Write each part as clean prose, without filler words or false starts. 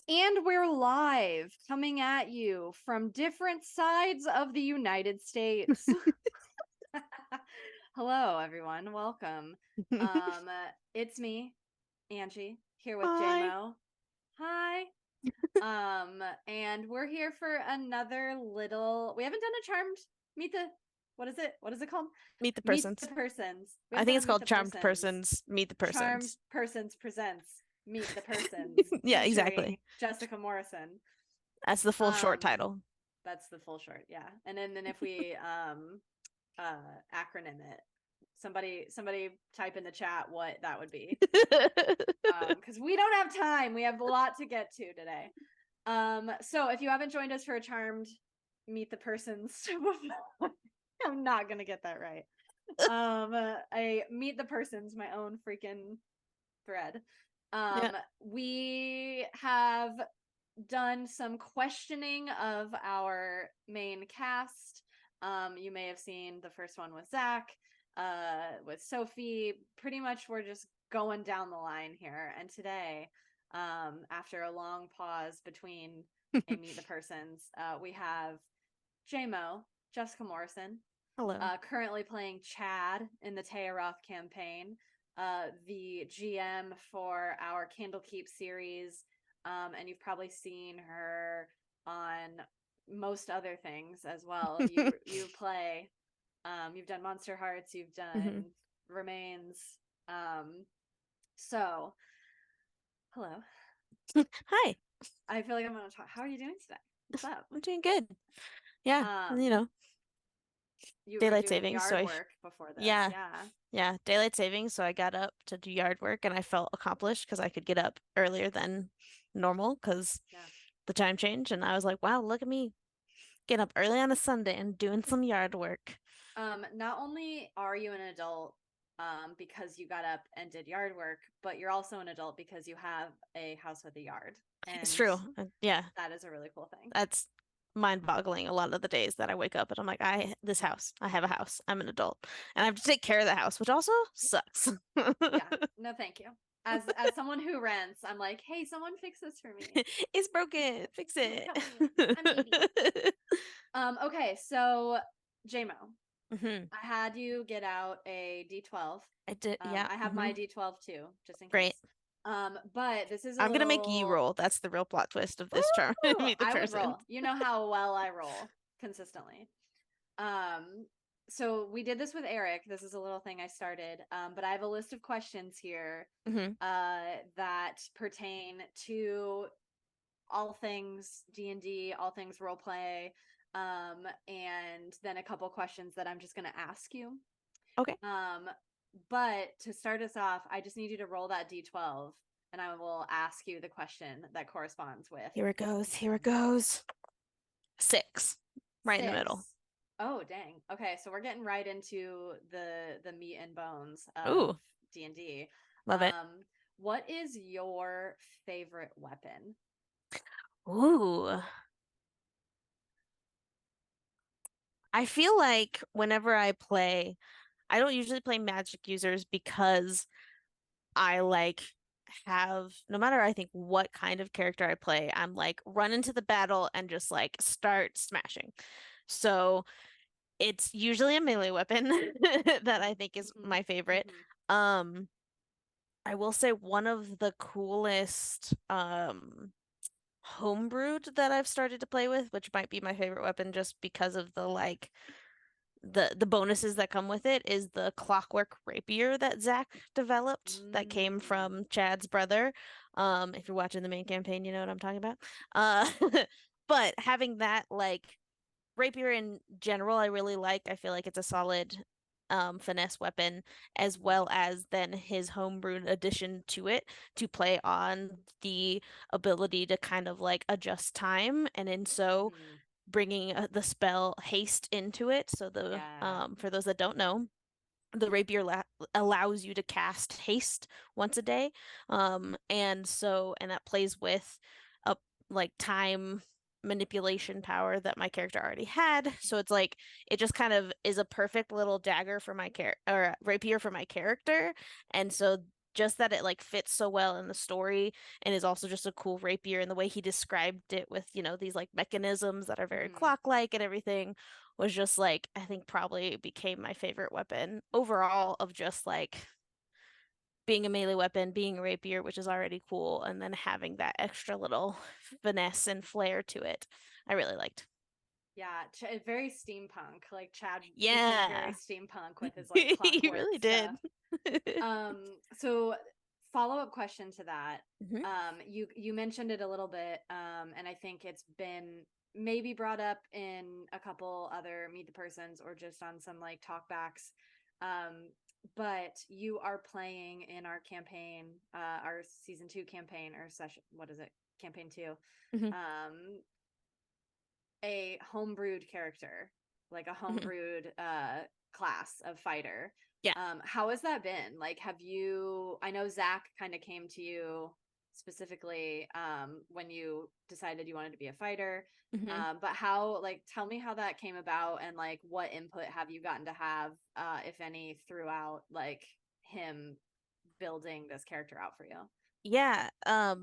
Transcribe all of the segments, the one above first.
And we're live coming at you from different sides of the United States. Hello, everyone. Welcome. It's me, Angie, here with Hi. JMO. Hi. And we're here for another little. We haven't done a charmed meet the. What is it? What is it called? Meet the Meet the persons. persons. We I haven't think done a it's meet called the Charmed persons. Persons. Meet the Charmed persons. Persons presents Meet the Persons, Yeah, featuring exactly. Jessica Morrison. That's the full short Um, title. that's the full short, yeah. And then if we acronym it, somebody type in the chat what that would be. Because we don't have time. We have a lot to get to today. So if you haven't joined us for a charmed meet the persons, I'm not gonna get that right. I meet the persons, my own freaking thread. Yeah. We have done some questioning of our main cast. You may have seen the first one with Zach, with Sophie. Pretty much, we're just going down the line here. And today, after a long pause between a Meet the Persons, we have JMO, Jessica Morrison, Hello. currently playing Chad in the Taya Roth campaign, the GM for our Candlekeep series, and you've probably seen her on most other things as well. You play, you've done Monster Hearts, you've hmm done Remains. Um, so hello. Hi. I feel like I'm gonna talk. How are you doing today? What's up? I'm doing good. Yeah. Um, you were Daylight doing savings. yard work before this, Yeah, yeah. yeah, daylight savings. So I got up to do yard work and I felt accomplished because I could get up earlier than normal because Yeah. the time change. And I was like, wow, look at me getting up early on a Sunday and doing some yard work. Not only are you an adult because you got up and did yard work, but you're also an adult because you have a house with a yard. It's And true. Yeah. that is a really cool thing. That's mind-boggling a lot of the days that I wake up and I'm like, this house, I have a house. I'm an adult. And I have to take care of the house, which also sucks. Yeah. No, thank you. As someone who rents, I'm like, hey, someone fix this for me. It's broken. Fix it. Help me. I'm needy. Okay, so JMO, hmm I had you get out a D12. I did, yeah. I have my D12 too, just in Great. case. But this is a I'm gonna make you little. roll. That's the real plot twist of this charm. Ooh, Meet the I would person. roll. You know how well I roll consistently. Um, so we did this with Eric. This is a little thing I started. But I have a list of questions here hmm that pertain to all things D&D, all things role play, and then a couple questions that I'm just going to ask you. Okay. Um, but to start us off, I just need you to roll that D12 and I will ask you the question that corresponds with Here it goes. Here it them. goes. 6. Right in the middle. 6. Oh, dang. Okay, so we're getting right into the meat and bones of Ooh, D&D. love it. What is your favorite weapon? Ooh. I feel like whenever I play, I don't usually play magic users because I like have no matter I think what kind of character I play, I'm like run into the battle and just like start smashing. So it's usually a melee weapon that I think is Mm-hmm. my favorite. Mm-hmm. Um, I will say one of the coolest homebrewed that I've started to play with, which might be my favorite weapon just because of the like the bonuses that come with it is the clockwork rapier that Zach developed that came Mm. from Chad's brother. If you're watching the main campaign, you know what I'm talking about. Uh, but having that like rapier in general, I really like. I feel like it's a solid finesse weapon, as well as then his homebrewed addition to it to play on the ability to kind of like adjust time, and in so Mm-hmm. bringing the spell haste into it. So the Yeah. for those that don't know, the rapier allows you to cast haste once a day, and that plays with a like time manipulation power that my character already had. So it's like it just kind of is a perfect little dagger for my character or rapier for my character, and so just that it like fits so well in the story and is also just a cool rapier, and the way he described it with, these like mechanisms that are very Hmm. clock-like and everything was just like, I think probably became my favorite weapon overall, of just like being a melee weapon, being a rapier, which is already cool, and then having that extra little finesse and flair to it. I really liked. Yeah, very steampunk. Like Chad became very Yeah, steampunk with his like he clockwork really did. stuff. So follow-up question to that. Hmm. You mentioned it a little bit, and I think it's been maybe brought up in a couple other Meet the Persons or just on some like talkbacks. Um, but you are playing in our campaign, our season 2 campaign or session, what is it? Campaign 2. Hmm. Um, a homebrewed character, like a Hmm. homebrewed class of fighter. Yeah. How has that been? Like, have you? I know Zach kind of came to you specifically when you decided you wanted to be a fighter. Hmm. But how? Like, tell me how that came about, and like, what input have you gotten to have, if any, throughout like him building this character out for you? Yeah.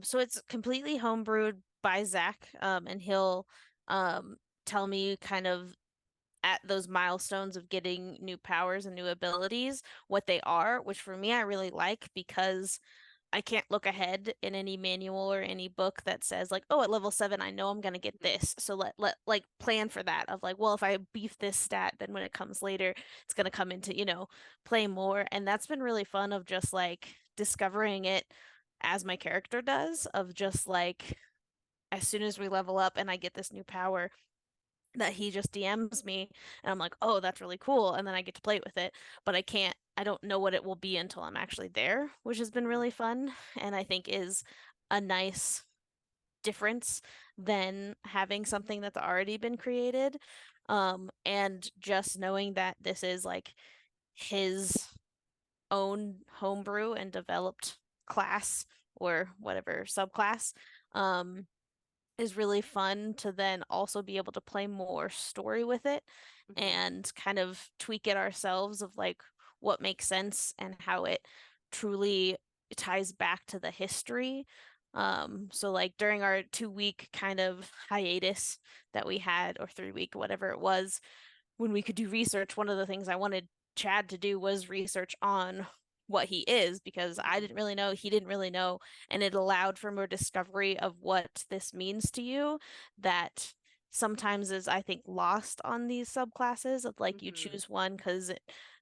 So it's completely homebrewed by Zach, and he'll um tell me kind of at those milestones of getting new powers and new abilities what they are, which for me I really like, because I can't look ahead in any manual or any book that says like, oh, at level 7, I know I'm gonna get Mm-hmm. this. So let like plan for that, of like, well, if I beef this stat, then when it comes later, it's gonna come into, play more. And that's been really fun, of just like discovering it as my character does, of just like as soon as we level up and I get this new power, that he just DMs me and I'm like, oh, that's really cool. And then I get to play with it, but I don't know what it will be until I'm actually there, which has been Mm-hmm. really fun. And I think is a nice difference than having something that's already been created. And just knowing that this is like his own homebrew and developed class or whatever subclass. Um, is really fun to then also be able to play more story with it Mm-hmm. and kind of tweak it ourselves, of like what makes sense and how it truly ties back to the history. So like during our 2 week kind of hiatus that we had, or 3 week, whatever it was, when we could do research, one of the things I wanted Chad to do was research on what he is, because I Mm-hmm. didn't really know, he didn't really know, and it allowed for more discovery of what this means to you, that sometimes is, I think, lost on these subclasses, of like you Mm-hmm. choose one because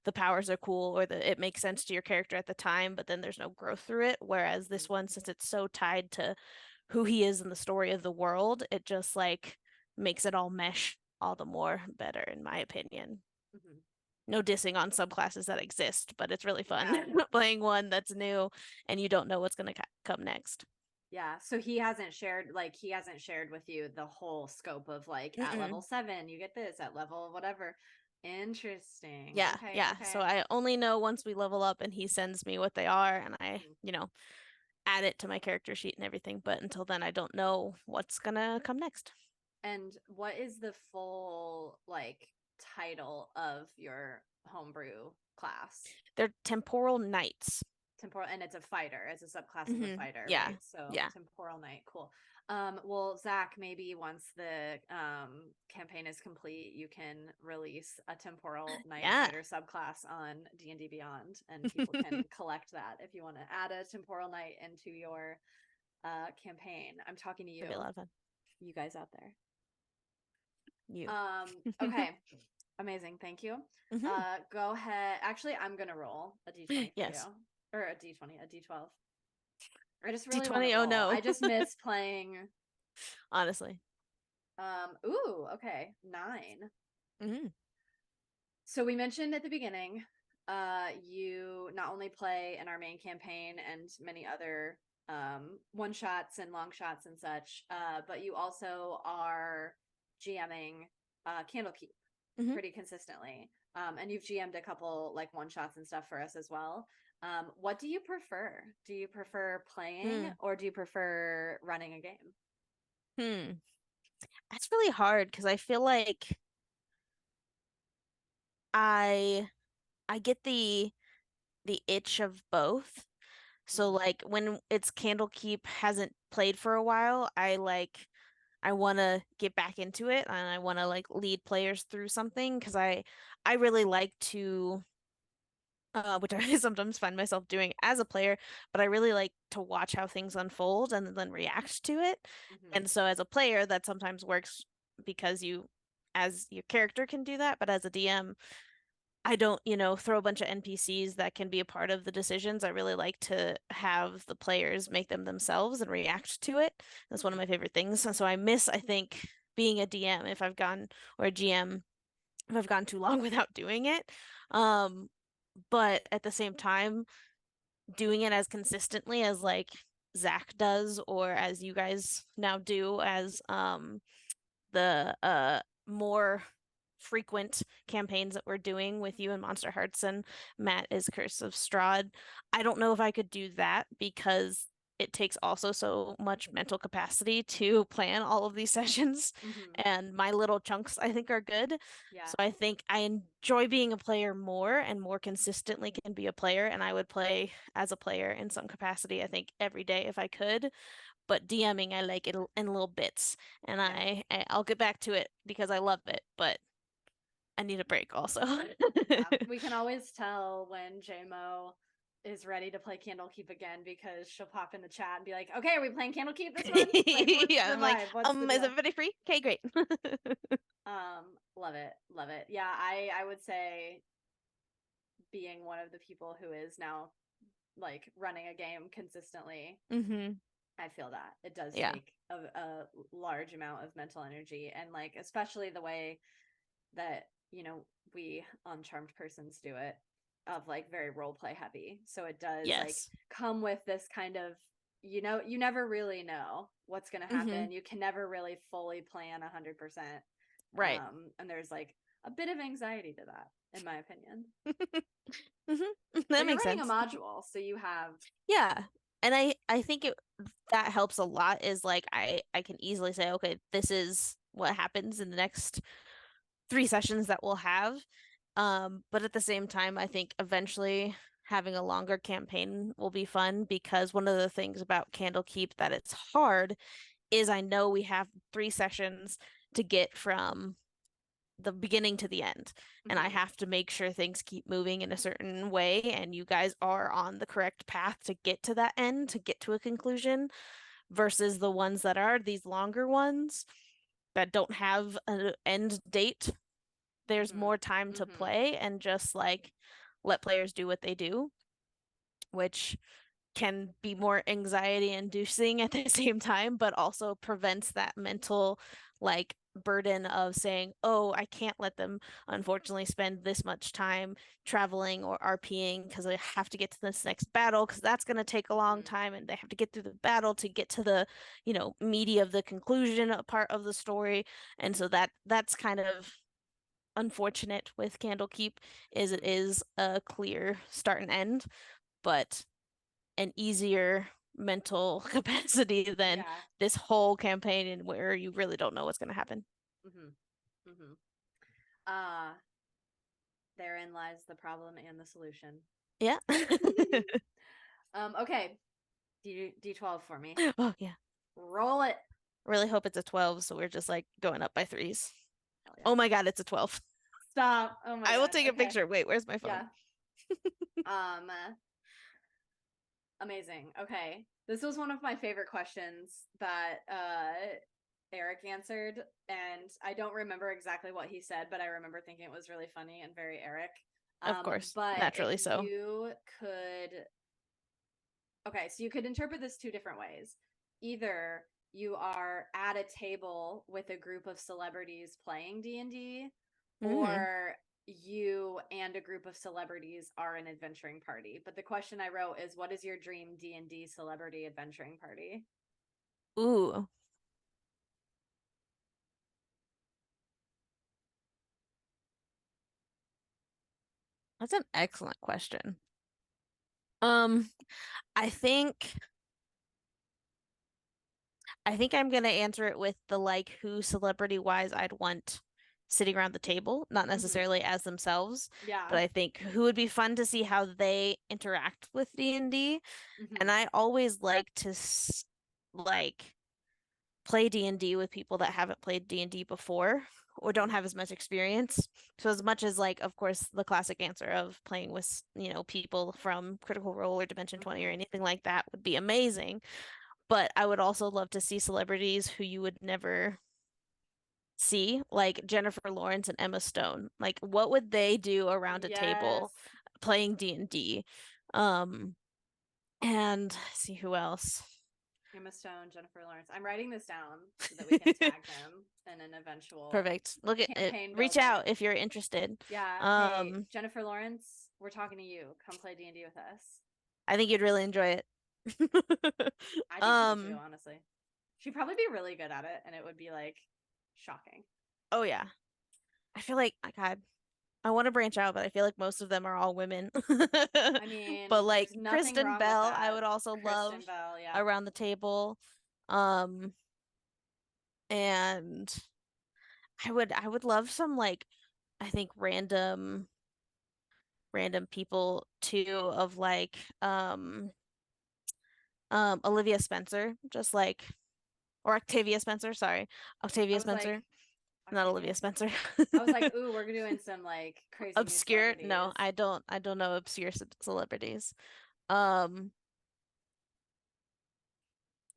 the powers are cool, or it makes sense to your character at the time, but then there's no growth through it. Whereas Mm-hmm. this one, since it's so tied to who he is in the story of the world, it just like makes it all mesh all the more better, in my opinion. Mm-hmm. No dissing on subclasses that exist, but it's really fun Yeah. playing one that's new and you don't know what's going to come next. Yeah. So he hasn't shared with you the whole scope of like at level Mm-mm. 7 you get this, at level whatever. Interesting. Yeah, Okay, yeah. So okay. I only know once we level up and he sends me what they are, and I, Mhm. add it to my character sheet and everything. But until then, I don't know what's gonna come next. And what is the full like title of your homebrew class? They're temporal knights. Temporal, and it's a fighter, it's a subclass of a Hmm. fighter, Yeah, right? So yeah. temporal knight, cool. Well, Zach, maybe once the campaign is complete, you can release a temporal knight Yeah. fighter subclass on D&D Beyond, and people can collect that if you want to add a temporal knight into your campaign. I'm talking to It'd be a you, lot of fun. you guys out there. You. Okay, amazing, thank you. Hmm. Go ahead. Actually, I'm gonna roll a d20 for you, Yes. or a d20, a d12. I just really want to D20. Oh roll. no. I just miss playing. Honestly. Ooh, okay, 9. Hmm. So we mentioned at the beginning, you not only play in our main campaign and many other one shots and long shots and such, but you also are GMing Candlekeep Hmm. pretty consistently. And you've GM'd a couple like one shots and stuff for us as well. What do you prefer? Do you prefer playing Hmm. or do you prefer running a game? Hmm. That's really hard because I feel like I I get the itch of both. So Mm-hmm. like when it's Candlekeep hasn't played for a while, I want to get back into it and I want to like lead players through something because I really like to which I sometimes find myself doing as a player, but I really like to watch how things unfold and then react to it. Mm-hmm. And so as a player, that sometimes works because as your character can do that, but as a DM, I don't, throw a bunch of NPCs that can be a part of the decisions. I really like to have the players make them themselves and react to it. That's one of my favorite things. And so I think, being a DM if I've gone, or a GM if I've gone too long without doing it. Um, but at the same time, doing it as consistently as like Zach does, or as you guys now do, as the more frequent campaigns that we're doing with you in Monster Hearts and Matt is Curse of Strahd. I don't know if I could do that because it takes also so much mental capacity to plan all of these sessions, Mm-hmm. and my little chunks I think are good. Yeah. So I think I enjoy being a player more and more consistently can be a player, and I would play as a player in some capacity, I think, every day if I could. But DMing, I like it in little bits, and Yeah. I'll get back to it because I love it, but I need a break also. Yeah. We can always tell when JMO is ready to play Candlekeep again because she'll pop in the chat and be like, "Okay, are we playing Candlekeep this month? Like, what's Yeah, the I'm like, vibe? What's the is deal?" everybody free? Okay, great. Love it, love it. Yeah, I would say being one of the people who is now like running a game consistently, Hmm. I feel that it does Yeah. take a large amount of mental energy, and like especially the way that we uncharmed persons do it, of like very role play heavy, so it does like Yes. come with this kind of, you never really know what's going to Hmm. happen, you can never really fully plan 100%, Right. and there's like a bit of anxiety to that, in my opinion. Hmm. But That you're makes running a sense. module, so you have. Yeah. And I think that helps a lot is like I can easily say, okay, this is what happens in the next 3 sessions that we'll have. But at the same time, I think eventually having a longer campaign will be fun because one of the things about Candlekeep that it's hard is I know we have 3 sessions to get from the beginning to the end. And I Mhm, have to make sure things keep moving in a certain way. And you guys are on the correct path to get to that end, to get to a conclusion, versus the ones that are these longer ones that don't have an end date. There's mhm, more time to mhm, play and just like let players do what they do, which can be more anxiety inducing at the same time, but also prevents that mental like burden of saying, oh, I can't let them unfortunately spend this much time traveling or RPing because I have to get to this next battle because that's going to take a long mhm, time and they have to get through the battle to get to the, meaty of the conclusion part of the story. And so that's kind of unfortunate with Candlekeep is it mhm. is a clear start and end, but an easier mental capacity than Yeah. this whole campaign in where you really don't know what's going to happen. Mhm, mhm. uh Therein lies the problem and the solution. Yeah. Okay, D12 for me. Oh, yeah. Roll it. Really hope it's a 12, so we're just like going up by threes. Hell yeah. Oh my God, it's a 12. Stop. Oh my I will god. take a Okay. picture. Wait, where's my phone? Yeah. Um Amazing. Okay. This was one of my favorite questions that Eric answered, and I don't remember exactly what he said, but I remember thinking it was really funny and very Eric. Of course, But if naturally so. you could, okay, so you could interpret this two different ways. Either you are at a table with a group of celebrities playing D&D, Mm. or you and a group of celebrities are an adventuring party. But the question I wrote is, what is your dream D&D celebrity adventuring party? Ooh, that's an excellent question. Um, I think I think I'm gonna answer it with the like who celebrity wise I'd want sitting around the table, not Hmm. necessarily as themselves, but Yeah. I think who would be fun to see how they interact with D&D. And Hmm. I always like to like play D&D with people that haven't played D&D before or don't Hmm. have as much experience. So as much as like of course the classic answer of playing with, people from Critical Role or Dimension 20 or Hmm. anything like that would be amazing. But I would also love to see celebrities who you would never see, like Jennifer Lawrence and Emma Stone. Like what would they do around a table Yes. playing D&D? Um, and see who else. Emma Stone, Jennifer Lawrence. I'm writing this down so that we can tag them in an eventual Perfect. Look at it. campaign Reach building. out if you're interested. Yeah. Hey, Um, Jennifer Lawrence, we're talking to you. Come play D&D with us. I think you'd really enjoy it. I think so too, Um, honestly. She'd probably be really good at it, and it would be like shocking. oh yeah. I feel like, oh God, I want to branch out, but I feel like most of them are all women. I mean, But there's like nothing Kristen wrong with Bell, I that. would also Kristen love Bell, yeah. around the table. Um, and I would love some like I think random people too of like Olivia Spencer, just like or Octavia Spencer, sorry. I Octavia was like, Spencer, not Octavia Olivia Spencer. Spencer. I was like, ooh, we're doing some like crazy new Obscure? No, celebrities. I don't know obscure celebrities. Um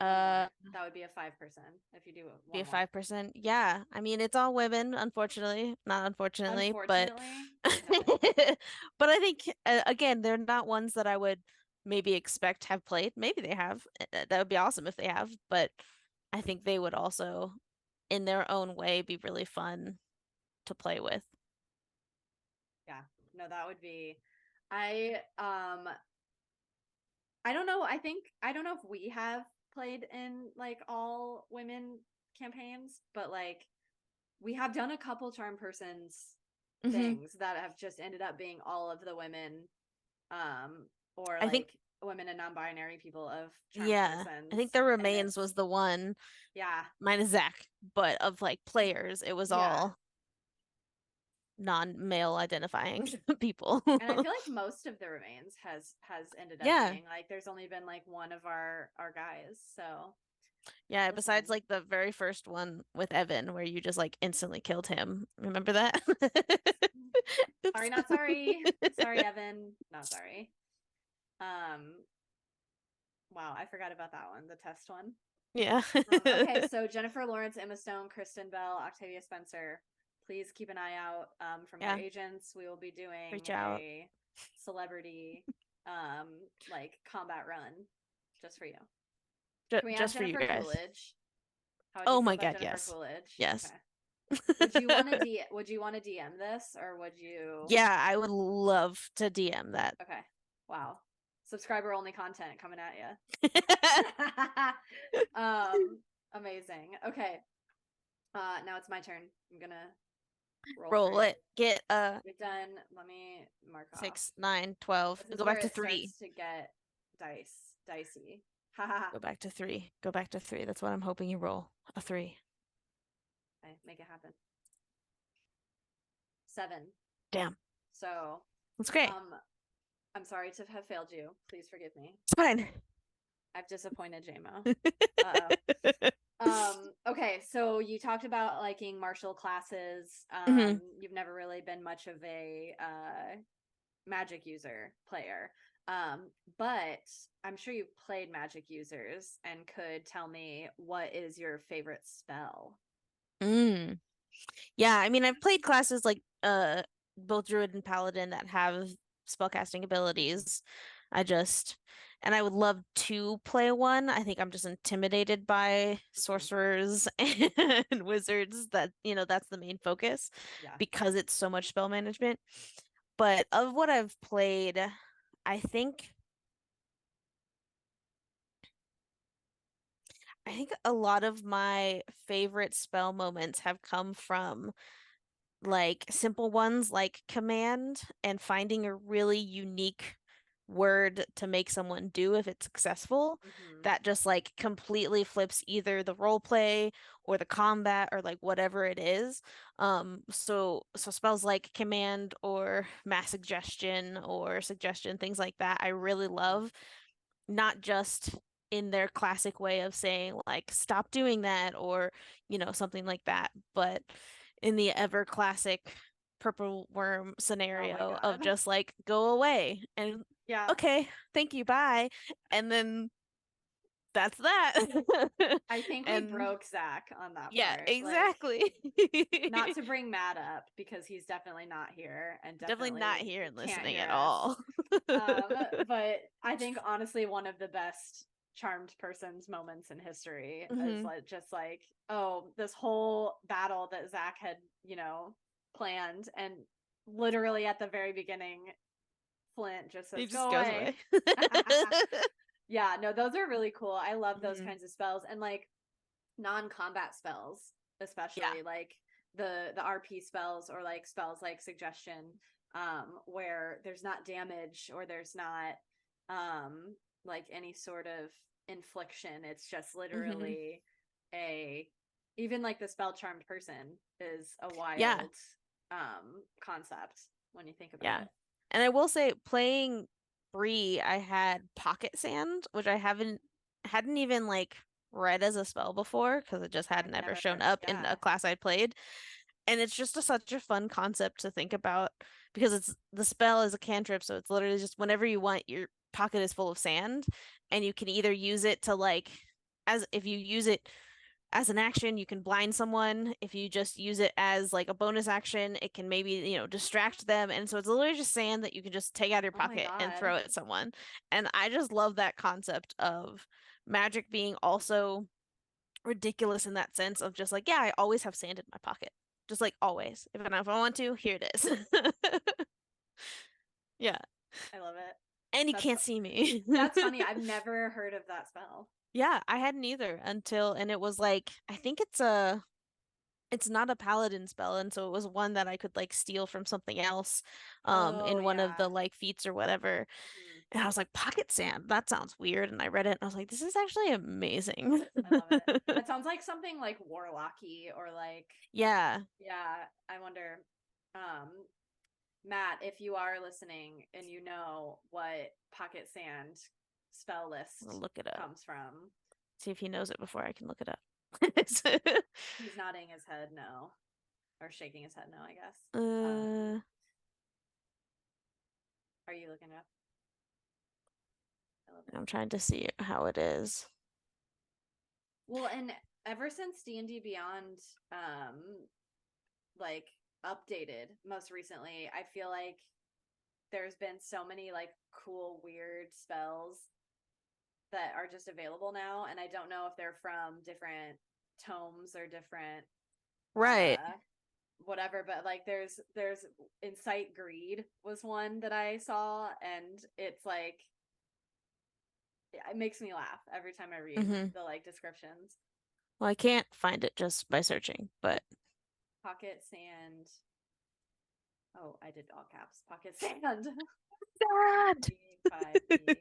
uh That would be a 5% if you do be a one more. 5%. Yeah. I mean, it's all women, unfortunately. Not unfortunately, but Unfortunately, okay. but I think again, they're not ones that I would maybe expect have played. Maybe they have. That would be awesome if they have, but I think they would also in their own way be really fun to play with. Yeah. No, that would be I don't know. I don't know if we have played in like all women campaigns, but like we have done a couple charm persons Hmm. things that have just ended up being all of the women or I think like women and non-binary people of charm yeah, I think persons the and remains it's was the one yeah. minus Zach, but of like players, it was Yeah. all non-male identifying people. And I feel like most of the remains has ended up Yeah. being like there's only been like one of our guys. So Yeah, besides listen. like the very first one with Evan where you just like instantly killed him. Remember that? Oops. Sorry, not sorry. Sorry, Evan. Not sorry. Um, wow, I forgot about that one, the test one. Yeah. Okay, so Jennifer Lawrence, Emma Stone, Kristen Bell, Octavia Spencer. Please keep an eye out from your Yeah, agents. We will be doing reach out. a celebrity like combat run just for you. Can we add Just for you Jennifer guys. Coolidge? How would you Oh feel my about God, Jennifer yes. Coolidge? Yes. Okay. Would you want to would you want to DM this or would you Yeah, I would love to DM that. okay. Wow. Subscriber only content coming at you. Amazing. Okay. Now it's my turn. I'm gonna roll Roll through. it. Get We've done, let me mark off. 6, 9, 12. This We is go where back to it 3. starts to get dicey. Haha. Go back to 3. Go back to 3. That's what I'm hoping you roll. A 3. Okay, make it happen. 7. Damn. So, That's great. um, I'm sorry to have failed you. Please forgive me. It's fine. I've disappointed JMO. Uh-oh. Okay, so you talked about liking martial classes. Hmm. You've never really been much of a magic user player. But I'm sure you've played magic users and could tell me what is your favorite spell. Mm. Yeah, I mean, I've played classes like both Druid and Paladin that have spellcasting abilities. I just and I would love to play one. I think I'm just intimidated by Mhm. sorcerers and wizards that, that's the main focus Yeah. because it's so much spell management. But of what I've played, I think I think a lot of my favorite spell moments have come from like simple ones like command and finding a really unique word to make someone do if it's successful, Hmm. that just like completely flips either the role play or the combat or like whatever it is. So spells like command or mass suggestion or suggestion, things like that, I really love, not just in their classic way of saying like stop doing that or something like that, but in the ever classic purple worm Oh my scenario of God. just like go away and Yeah. okay, thank you, bye. And then that's that. I think we And broke Zach on that yeah, part. Like, exactly. not to bring Matt up because he's definitely not here and Definitely not definitely here and can't listening hear at us. all. But I think honestly one of the best charmed person's moments in history is Hmm. like just like, oh, this whole battle that Zach had, planned, and literally at the very beginning, Flint just He says, just "Go goes away." away. Yeah, no, those are really cool. I love those Hmm. kinds of spells, and like non-combat spells, Yeah. especially like the RP spells, or like spells like suggestion, where there's not damage or there's not like any sort of infliction. It's just Hmm. literally a even like the spell charmed person is a Yeah. wild concept when you think about Yeah. it. And I will say, playing Bree, I had Pocket Sand, which I hadn't even like read as a spell before because it just hadn't I've ever never, shown up in yeah. a class I played. And it's just such a fun concept to think about because it's the spell is a cantrip, so it's literally just whenever you want, your pocket is full of sand, and you can either use it to like, as if you use it as an action, you can blind someone. If you just use it as like a bonus action, it can maybe, distract them. And so it's literally just sand that you can just take out of your Oh my pocket and God. throw at someone. And I just love that concept of magic being also ridiculous in that sense of just like, yeah, I always have sand in my pocket. Just like always. If I want to, here it is. Yeah. I love it. And you That's can't see me. that's funny. I've never heard of that spell. Yeah, I hadn't either until, and it was like, I think it's not a paladin spell, and so it was one that I could like steal from something else Oh in one of the yeah. like feats or whatever. Mhm. And I was like, pocket sand, that sounds weird. And I read it and I was like, this is actually amazing. I love it. That sounds like something like warlocky, or like, Yeah, yeah, I wonder, um, Matt, if you are listening and you know what pocket sand spell I'll list look it up. comes from. See if he knows it before I can look it up. He's nodding his head no, or shaking his head no, I guess. uh, Are you looking it up? I love it. I'm trying to see how it is. Well, and ever since D&D Beyond like updated most recently, I feel like there's been so many like cool weird spells that are just available now, and I don't know if they're from different tomes or different Right. whatever, but like there's Incite Greed was one that I saw, and it's like it makes me laugh every time I read Hmm. the like descriptions. Well, I can't find it just by searching, but Pocket sand. Oh, I did all caps. Pocket sand. God. D5e spell.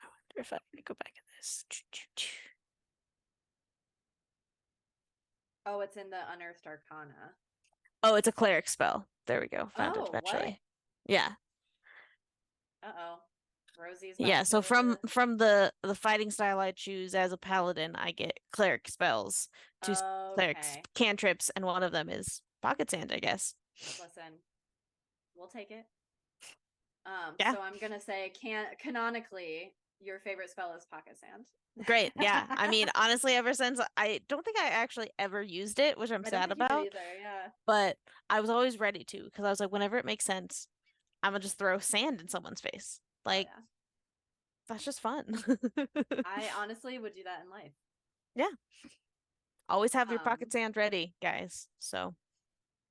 I wonder if I can go back in this. Oh, it's in the Unearthed Arcana. Oh, it's a cleric spell. There we go. Found it Oh, what? eventually. Yeah. Uh-oh. Rosie's Yeah, back so to. from the fighting style I choose as a paladin, I get cleric spells, two clerics Okay. cantrips, and one of them is pocket sand, I guess. Listen, we'll take it. Yeah, So I'm gonna say canonically, your favorite spell is Pocket Sand. great. Yeah. I mean, honestly, ever since I don't think I actually ever used it, which I'm I don't sad think you did about, either, yeah. but I was always ready to because I was like, whenever it makes sense, I'm gonna just throw sand in someone's face. Hell Like, yeah. that's just fun. I honestly would do that in life. Yeah. Always have your pocket Um, sand ready, guys. So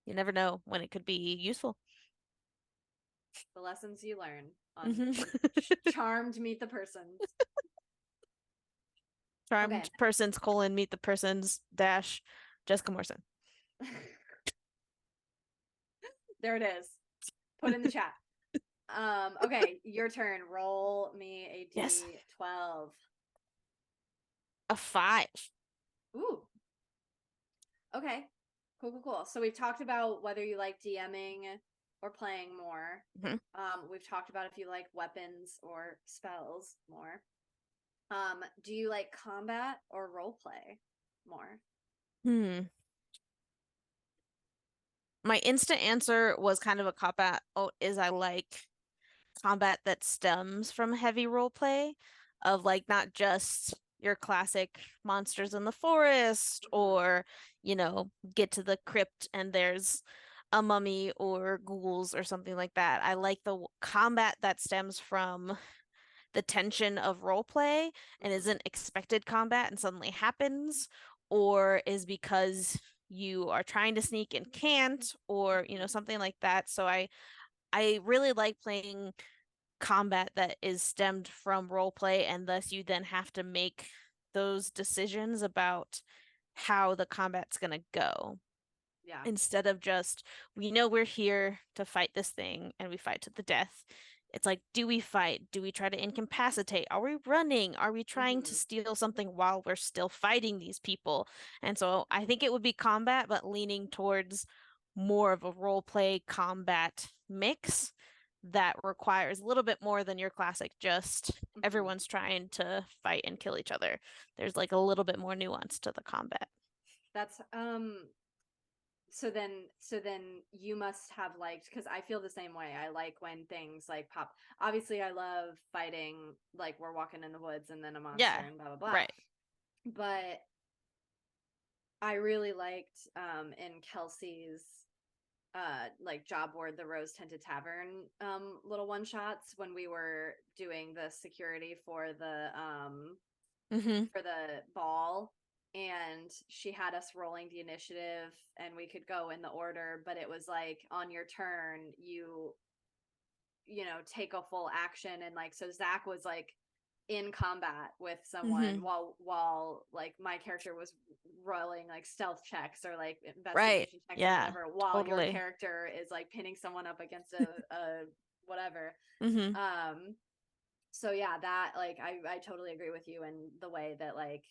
you never know when it could be useful. the lessons you learn on Hmm. Charmed Meet the Persons. Okay. Charmed persons colon meet the persons dash Jessica Morrison. There it is. Put in the chat. Okay, your turn. Roll me a Yes. D12. A 5. Ooh. Okay. Cool, cool, cool. So we've talked about whether you like DMing or playing more. Mhm. We've talked about if you like weapons or spells more. Do you like combat or role play more? Hmm. My instant answer was kind of a cop out. Oh, is I like combat that stems from heavy role play of like not just your classic monsters in the forest Mhm. or, get to the crypt and there's a mummy or ghouls or something like that. I like the combat that stems from the tension of role play and Mhm. isn't expected combat and suddenly happens, or is because you are trying to sneak and can't, or, Mhm. something like that. So I really like playing combat that is stemmed from role play, and thus you then have to make those decisions about how the combat's going to go Yeah. instead of just, we know we're here to fight this thing and we fight to the death. It's like, do we fight? Do we try to incapacitate? Are we running? Are we trying to Mhm. steal something while we're still fighting these people? And so I think it would be combat, but leaning towards more of a role play combat mix that requires a little bit more than your classic, just Mhm. everyone's trying to fight and kill each other. There's like a little bit more nuance to the combat. That's so then you must have liked, because I feel the same way. I like when things like pop. Obviously, I love fighting, like we're walking in the woods and then a monster Yeah, and blah blah blah. right. But I really liked in Kelsey's like job board, the Rose Tinted Tavern little one shots when we were doing the security Hmm. for the ball, and she had us rolling the initiative and we could go in the order, but it was like on your turn take a full action. And like, so Zach was like in combat with someone Hmm. while like my character was rolling like stealth checks or like Right. investigation checks or Yeah, whatever, while your totally. character is like pinning someone up against a whatever. Hmm. um so yeah, that like I totally agree with you in the way that like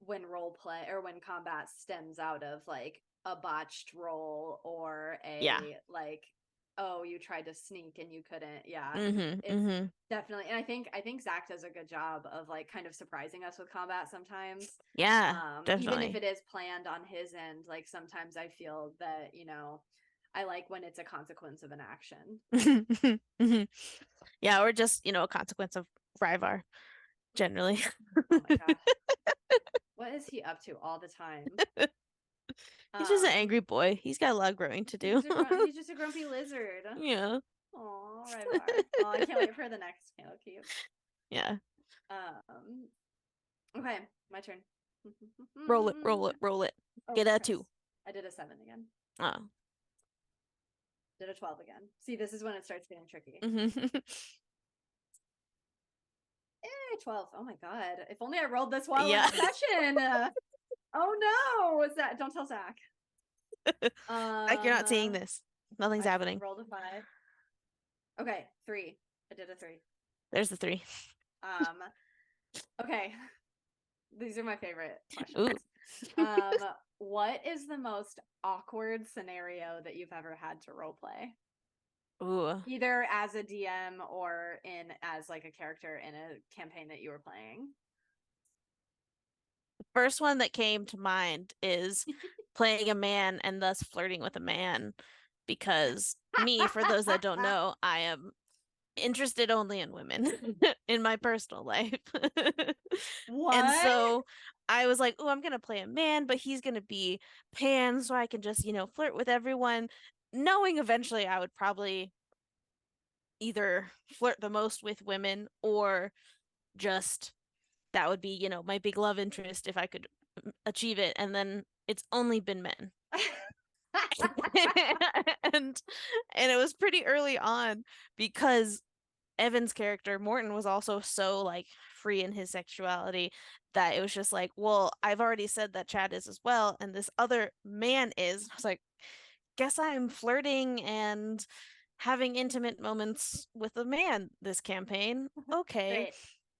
when role play or when combat stems out of like a botched roll or Yeah. a like, oh, you tried to sneak and you couldn't. Yeah, Hmm. it's Hmm. definitely. And I think Zach does a good job of like kind of surprising us with combat sometimes. Yeah, Even if definitely. it is planned on his end, like sometimes I feel that I like when it's a consequence of an action. Hmm. Yeah, or just, a consequence of Ryvar, generally. Oh my god, what is he up to all the time? He's just an um angry boy. He's got a lot of growing to do. he's just a grumpy lizard. Yeah. Oh, Ryvar. Oh, I can't wait for the next Halo Cube. Yeah. Um, okay, my turn. Roll it, roll it, roll it. Oh, Get a Christ. 2. I did a 7 again. Oh. Did a 12 again. See, this is when it starts getting tricky. Hmm. 12. Oh my god. If only I rolled this while in Yeah. session. Oh no. What's that? Don't tell Zach. Like you're Um, not seeing this. Nothing's I happening. rolled a 5. Okay, 3. I did a 3. There's the 3. Um, okay. These are my favorite questions. Ooh. Um, what is the most awkward scenario that you've ever had to role play? Ooh. Either as a DM or in as like a character in a campaign that you were playing. First one that came to mind is playing a man and thus flirting with a man. Because me, for those that don't know, I am interested only in women in my personal life. And What? so I was like, oh, I'm going to play a man, but he's going to be pan so I can just, flirt with everyone, knowing eventually I would probably either flirt the most with women or just that would be, my big love interest if I could achieve it. And then it's only been men. and and it was pretty early on because Evan's character, Morton, was also so like free in his sexuality that it was just like, well, I've already said that Chad is as well, and this other man is. I was like, guess I'm flirting and having intimate moments with a man this campaign. Okay. Great.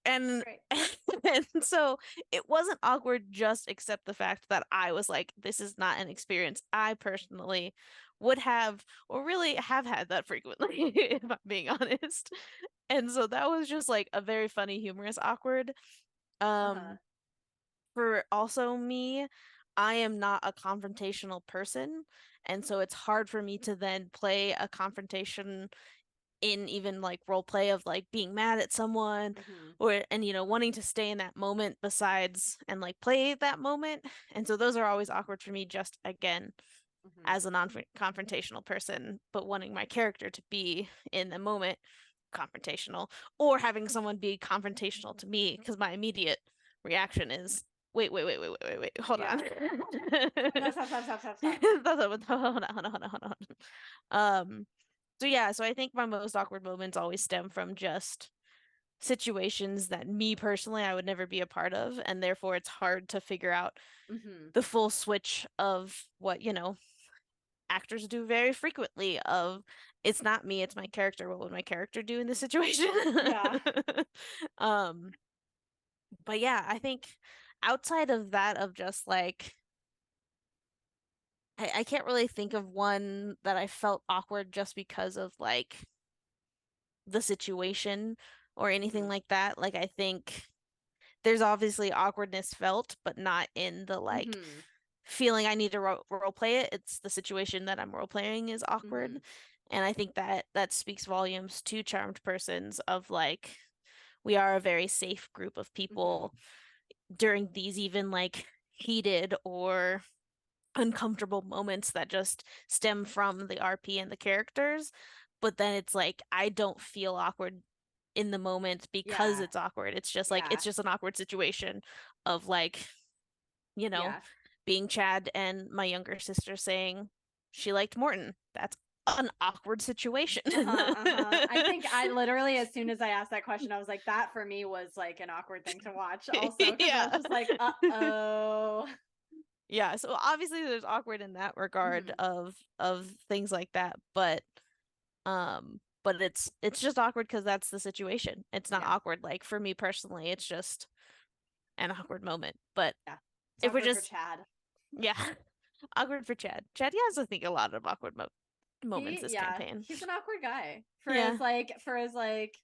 And Great. and so it wasn't awkward just except the fact that I was like, this is not an experience I personally would have or really have had that frequently, if I'm being honest. And so that was just like a very funny, humorous awkward. Uh-huh. Um, for also me, I am not a confrontational person, and so it's hard for me to then play a confrontation in even like role play of like being mad at someone Hmm. or and wanting to stay in that moment besides and like play that moment. And so those are always awkward for me just again Hmm. as a non-confrontational person, but wanting my character to be in the moment confrontational or having someone be confrontational to me because my immediate reaction is wait, hold on. Yeah. Stop. Hold on. Um, so yeah, so I think my most awkward moments always stem from just situations that me personally I would never be a part of, and therefore it's hard to figure out Hmm. the full switch of what, actors do very frequently of it's not me, it's my character. What would my character do in this situation? Yeah. um, but yeah, I think outside of that of just like I can't really think of one that I felt awkward just because of like the situation or anything Hmm. like that. Like I think there's obviously awkwardness felt, but not in the like Hmm. feeling I need to role play it. It's the situation that I'm role playing is awkward. Hmm. And I think that that speaks volumes to Charmed Persons of like we are a very safe group of Hmm. people during these even like heated or uncomfortable moments that just stem from the RP and the characters. But then it's like I don't feel awkward in the moment because Yeah. it's awkward. It's just like Yeah. it's just an awkward situation of like, you know, Yeah. being Chad and my younger sister saying she liked Morton. That's an awkward situation. Uh-huh, uh-huh. I think I literally, as soon as I asked that question, I was like, that for me was like an awkward thing to watch also, because I was Yeah. just like, uh-oh. Yeah, so obviously there's awkward in that regard Hmm. of things like that, but it's just awkward because that's the situation. It's not Yeah. awkward like for me personally, it's just an awkward moment. But Yeah. It's if we're awkward for just Chad. yeah, awkward for Chad. Chad has I think a lot of awkward moments this Yeah, campaign. he's an awkward guy. Yeah. For as like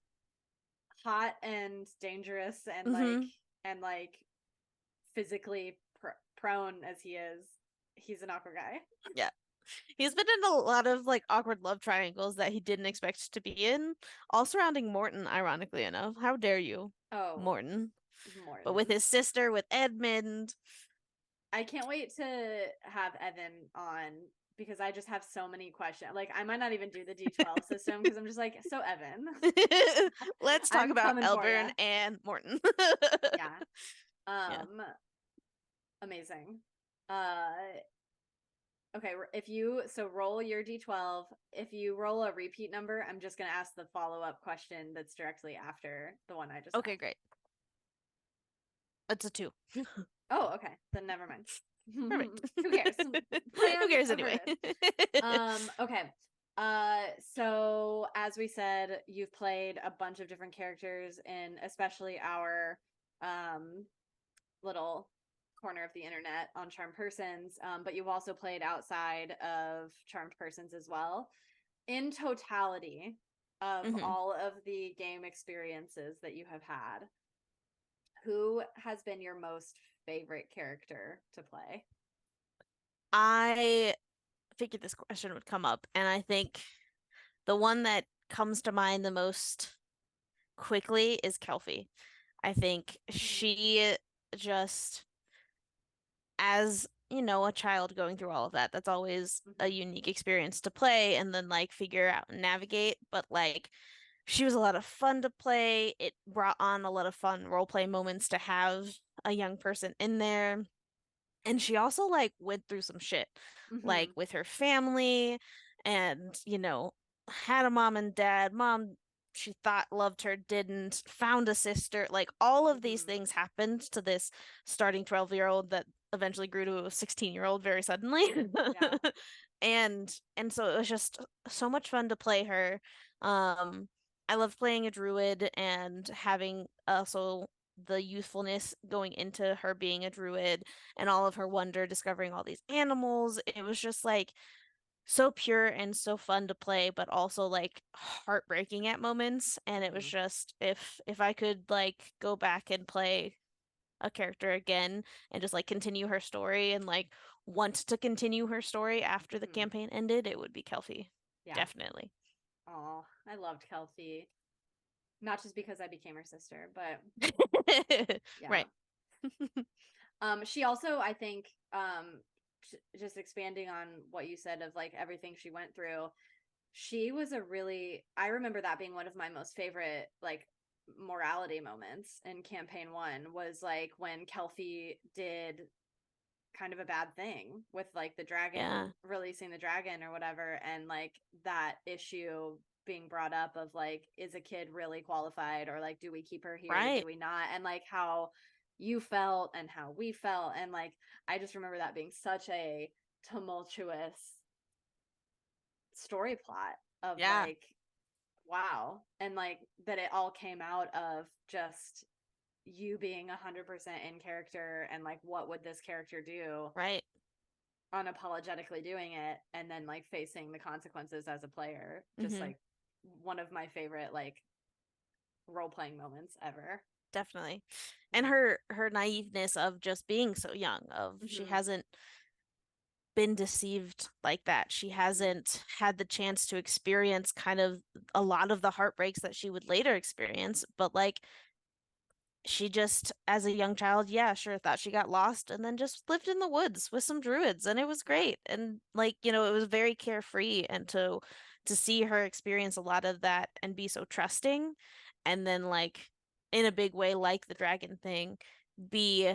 hot and dangerous Mm-hmm. and like physically prone as he is, he's an awkward guy. Yeah. He's been in a lot of like awkward love triangles that he didn't expect to be in, all surrounding Morton, ironically enough. How dare you, Oh, Morton? But with Morton. his sister, with Edmund. I can't wait to have Evan on because I just have so many questions. Like I might not even do the D12 system because I'm just like, so Evan, Let's talk I'm about coming for you. Elburn and Morton. Yeah. Yeah. Amazing. Uh okay, if you roll your D12, if you roll a repeat number, I'm just going to ask the follow-up question that's directly after the one I just Okay, asked. great. It's a 2. Oh, okay. Then never mind. Perfect. Who cares? Who Plan cares anyway? averted. Okay. So as we said, you've played a bunch of different characters in especially our um little corner of the internet on Charmed Persons, but you've also played outside of Charmed Persons as well. In totality of hmm all of the game experiences that you have had, who has been your most favorite character to play? I figured this question would come up, and I think the one that comes to mind the most quickly is Kelfie. I think Mm-hmm. she just, as a child going through all of that, that's always a Mm-hmm. unique experience to play and then like figure out and navigate. But like, she was a lot of fun to play. It brought on a lot of fun role play moments to have a young person in there. And she also like went through some shit, like Mm-hmm. with her family and, had a mom and dad. Mom she thought loved her didn't, found a sister. Like all of these Hmm. things happened to this starting 12-year-old that eventually grew to a 16-year-old very suddenly. Yeah. And so it was just so much fun to play her. Um, I love playing a druid and having also the youthfulness going into her being a druid and all of her wonder discovering all these animals. It was just like so pure and so fun to play, but also like heartbreaking at moments. And it was Hmm. just if I could like go back and play a character again and just like continue her story and like want to continue her story after the Hmm. campaign ended, it would be Kelfie. Yeah. Definitely. Oh, I loved Kelsey. Not just because I became her sister, but yeah. Right. She also, I think, just expanding on what you said of like everything she went through, she was a really, I remember that being one of my most favorite like morality moments in campaign one was like when Kelfie did kind of a bad thing with like the Yeah. dragon, releasing the dragon or whatever, and like that issue being brought up of like, is a kid really qualified, or like, do we keep her here, Right. do we not, and like how you felt and how we felt, and like I just remember that being such a tumultuous story plot of Yeah. like, wow, and like that it all came out of just you being 100% in character, and like what would this character do, Right. unapologetically doing it, and then like facing the consequences as a player. Just Hmm. like one of my favorite like role playing moments ever. Definitely. And Yeah. her naiveness of just being so young, of she Mm-hmm. hasn't been deceived like that. She Mm-hmm. hasn't had the chance to experience kind of a lot of the heartbreaks that she would later experience, but like she just, as a young child, yeah, sure, thought she got lost and then just lived in the woods with some druids and it was Yeah. great. And like, it was very carefree and to see her experience a lot of that and be so trusting and then like in a big way like the dragon thing be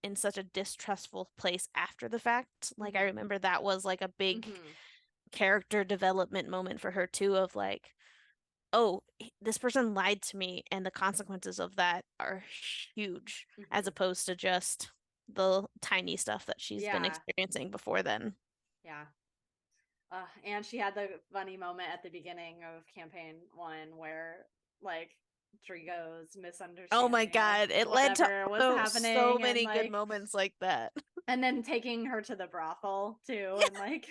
in such a distrustful place after the fact. Like I Mm-hmm. remember that was like a big Mm-hmm. character development moment for her too of like, oh, this person lied to me and the consequences of that are huge as Mm-hmm. opposed to just the tiny stuff that she's been Yeah. experiencing before then. Yeah. And she had the funny moment at the beginning of campaign one where like Drigo's Oh my misunderstanding of God, it led to whatever was so happening, and many good like, moments like that. and then taking her to the brothel too, and like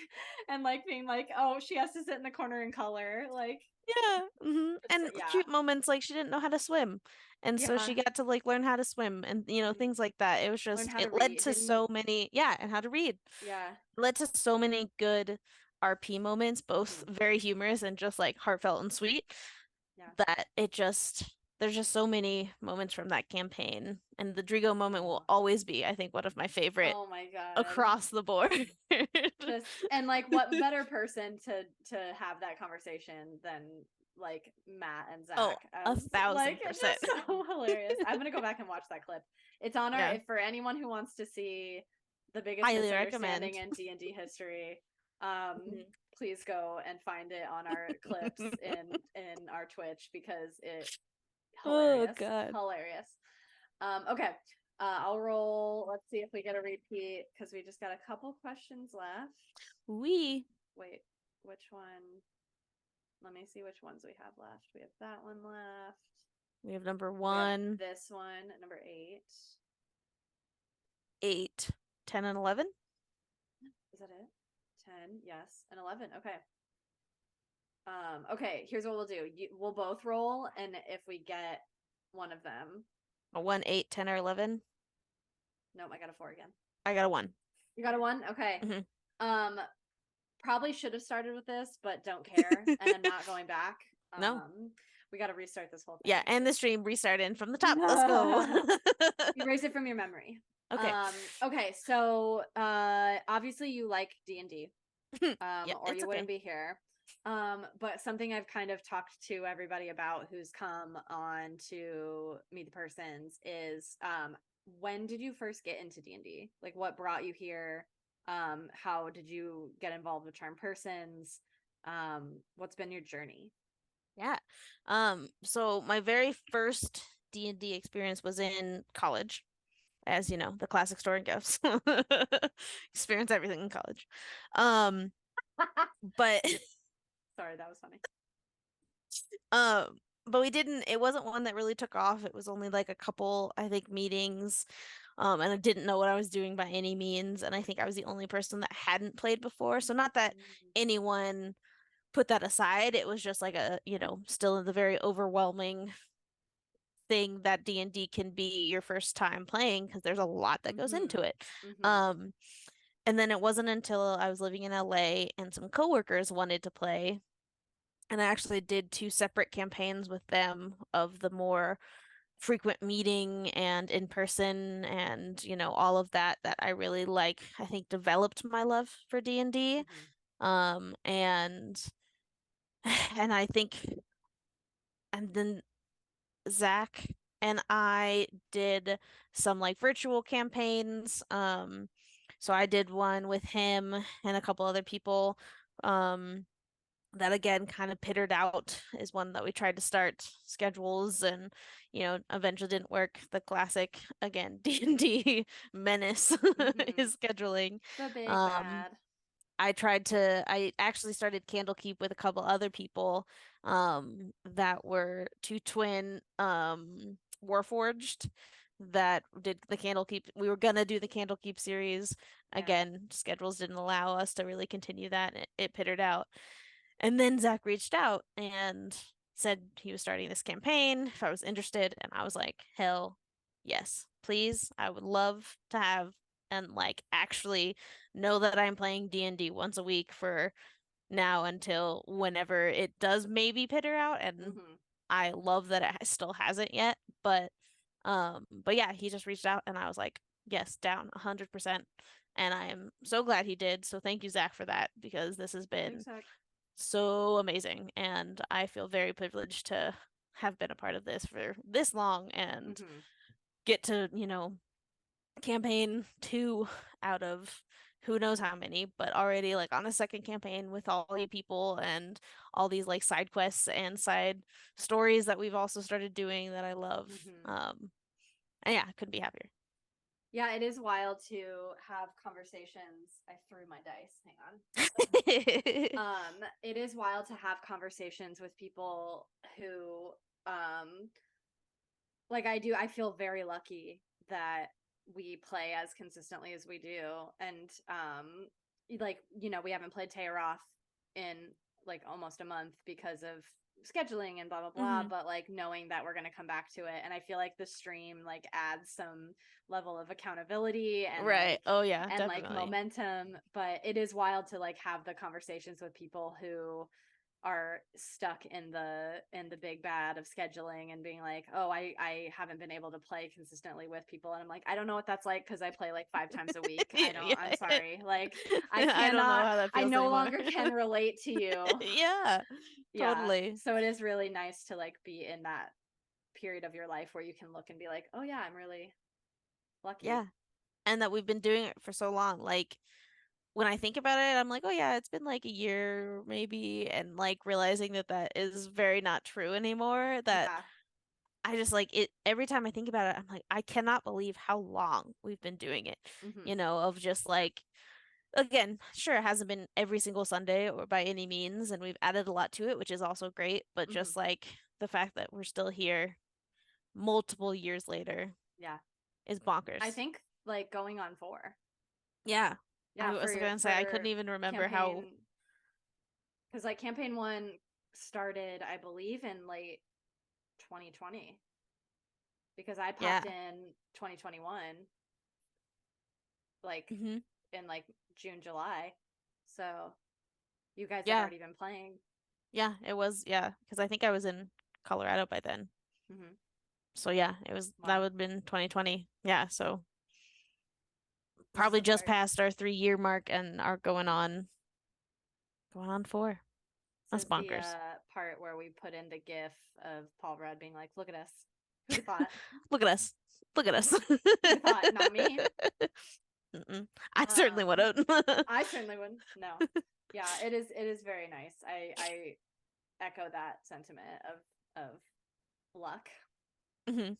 and like being like, oh, she has to sit in the corner and color, like, Yeah. just And yeah. cute moments like she didn't know how to swim. And so Yeah. she got to like learn how to swim and Hmm. things like that. It was Learn just how to it led read, to didn't, so many, yeah, and how to read. yeah. It led to so many good RP moments, both Hmm. very humorous and just like heartfelt and sweet, Yeah. that there's just so many moments from that campaign. And the Drigo moment will Oh. always be, I think, one of my favorite Oh my god. across the board. Just, and like what better person to have that conversation than like Matt and Oh, Zach, a as like thousand it's percent. just so hilarious. I'm gonna go back and watch that clip. It's on our, Yeah, if for anyone who wants to see the biggest highly misunderstanding recommend. in D&D history, um Mhm. please go and find it on our clips in our Twitch, because it Oh hilarious, God. hilarious. Okay. I'll roll. Let's see if we get a repeat, because we just got a couple questions left. We Wait, which one? Let me see which ones we have left. We have that one left. we have number We have 1, this one, number 8. 8, 10, and 11. Is that it? 10, yes, and 11. Okay. Okay, here's what we'll do. We'll both roll, and if we get one of them. A 1, 8, 10, or 11. Nope, I got a 4 again. I got a 1. You got a 1? Okay. Hmm. Um, Probably should have started with this, but don't care, and I'm not going back. No. We got to restart this whole Yeah, thing. and the stream restarted from the top. Let's go. Erase it from your memory. Okay. Okay, so obviously you like D&D, Yeah, or it's you okay. wouldn't be here. But something I've kind of talked to everybody about who's come on to Meet the Persons is, when did you first get into D&D? Like, what brought you here? How did you get involved with Charm Persons? What's been your journey? Yeah. So my very first D&D experience was in college, as you know, the classic story goes. Experience everything in college. Um, but Sorry, that was funny. um, but we didn't, it wasn't one that really took off. It was only like a couple, I think, meetings. And I didn't know what I was doing by any means. And I think I was the only person that hadn't played before. So not that Mm. anyone put that aside. It was just like a, still the very overwhelming thing that D&D can be your first time playing because there's a lot that goes into Mhm. it. Mhm. Um, and then it wasn't until I was living in LA and some coworkers wanted to play, and I actually did two separate campaigns with them of the more frequent meeting and in person and, all of that I really like, I think developed my love for D&D. Mhm. And and I think and then Zach and I did some like virtual campaigns. So I did one with him and a couple other people. Um, that again kind of pittered out is one that we tried to start schedules and eventually didn't work. The classic again D&D menace Mhm. is scheduling. The big Um, bad. I actually started Candlekeep with a couple other people that were two twin Warforged that did the Candlekeep. We were gonna do the Candlekeep series. Yeah. Again, schedules didn't allow us to really continue that. It pittered out. And then Zach reached out and said he was starting this campaign, if I was interested, and I was like, hell yes, please. I would love to have and like actually know that I'm playing D&D once a week for now until whenever it does maybe peter out. And Mhm. I love that it still hasn't yet, but yeah, he just reached out and I was like, yes, down 100%. And I am so glad he did. So thank you, Zach, for that because this has been Thanks, Zach. so amazing. And I feel very privileged to have been a part of this for this long and Mhm. get to, campaign two out of who knows how many, but already like on a second campaign with all you people and all these like side quests and side stories that we've also started doing that I love. Mhm. And yeah, I couldn't be happier. Yeah, it is wild to have conversations. I threw my dice. Hang on. It is wild to have conversations with people who like I feel very lucky that we play as consistently as we do. And like, we haven't played Tearoth in like almost a month because of scheduling and blah blah blah, Hmm. but like knowing that we're going to come back to it, and I feel like the stream like adds some level of accountability Right. Oh yeah, and like definitely. momentum. But it is wild to like have the conversations with people who are stuck in the big bad of scheduling and being like, oh, I haven't been able to play consistently with people, and I'm like, I don't know what that's like because I play like 5 times a week. Yeah. I'm sorry, like I I don't know cannot, how that I feels no anymore. longer can relate to you. Yeah, Yeah, totally. so it is really nice to like be in that period of your life where you can look and be like, oh yeah, I'm really lucky. Yeah. And that we've been doing it for so long. Like when I think about it, I'm like, oh yeah, it's been like a year maybe, and like realizing that that is very not true anymore. That Yeah. I just like it every time I think about it, I'm like, I cannot believe how long we've been doing it, Hmm. of just like, again, sure, it hasn't been every single Sunday or by any means, and we've added a lot to it, which is also great, but Hmm. just like the fact that we're still here multiple years later Yeah, is I bonkers. think like going on 4. Yeah. I Yeah, was gonna say I couldn't for even remember how. campaign, because like campaign 1 started, I believe, in late 2020, because I Yeah. popped in 2021, like Hmm. in like June, July. So you guys had Yeah. already been playing. Yeah, it was, yeah, because I think I was in Colorado by then. Hmm. So yeah, that would Wow, have been 2020. Yeah, so this is probably the just part. past our 3-year mark and are going on 4. This That's is the bonkers. part where we put in the GIF of Paul Rudd being like, "Look at us. Who'd have thought? Look at us. Look at us. Who'd have thought? Not me." Mm-mm. I certainly Um, wouldn't. I certainly wouldn't. No. Yeah, it is very nice. I echo that sentiment of luck. Mhm.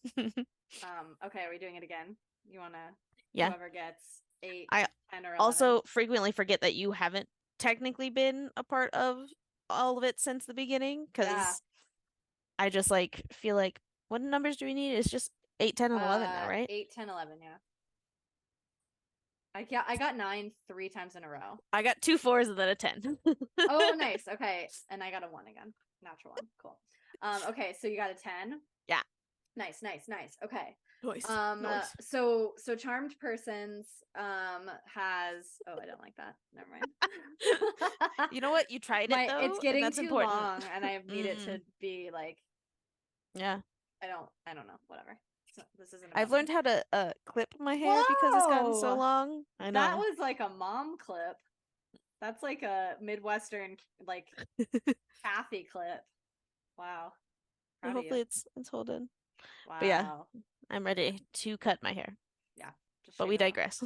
Okay, are we doing it again? You wanna Yeah. whoever gets 8, I 10, or 11? also frequently forget that you haven't technically been a part of all of it since the beginning Yeah. because I just like feel like what numbers do we need? It's just 8, 10, and 11 now, right? 8, 10, 11, yeah. I got 9 3 times in a row. I got 2 4s and then a 10. Oh, nice. Okay. And I got a 1 again. Natural 1. Cool. Okay, so you got a 10. Yeah. Nice, nice, nice. Okay. Noise. Noise. So charmed persons has I don't like that. Never mind. You know what? You tried it It's though, and getting that's too important. long and I need it to be like Yeah. I don't know, whatever. This isn't I've about me. learned how to clip my hair because it's gotten so Whoa! long. I That know. was like a mom clip. That's like a Midwestern like Kathy clip. Wow. Proud of you. Hopefully it's holding. But yeah, Wow. I'm ready to cut my hair. Yeah. Just But shave we it off. digress.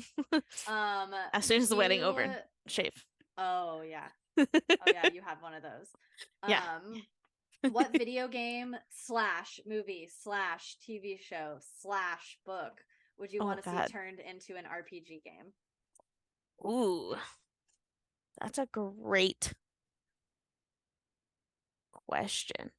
Um, As soon as the wedding you over, shave. oh yeah. Oh yeah, you have one of those. Yeah. What video game slash movie slash TV show slash book would you Oh want to see God. turned into an RPG game? Ooh, that's a great question.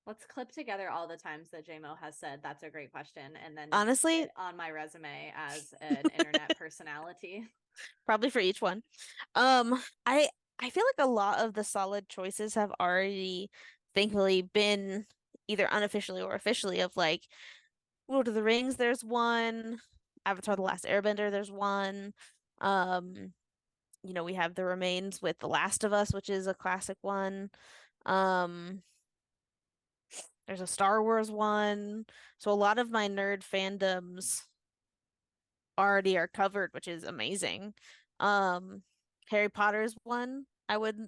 Let's clip together all the times that JMO has said that's a great question and then use Honestly, it on my resume as an internet personality. probably for each one. Um, I I feel like a lot of the solid choices have already thankfully been either unofficially or officially of like Lord of the Rings, there's one. Avatar The Last Airbender, there's one. Um, we have The Remains with The Last of Us, which is a classic one. Um, there's a Star Wars one. So a lot of my nerd fandoms already are covered, which is amazing. Um, Harry Potter's one I would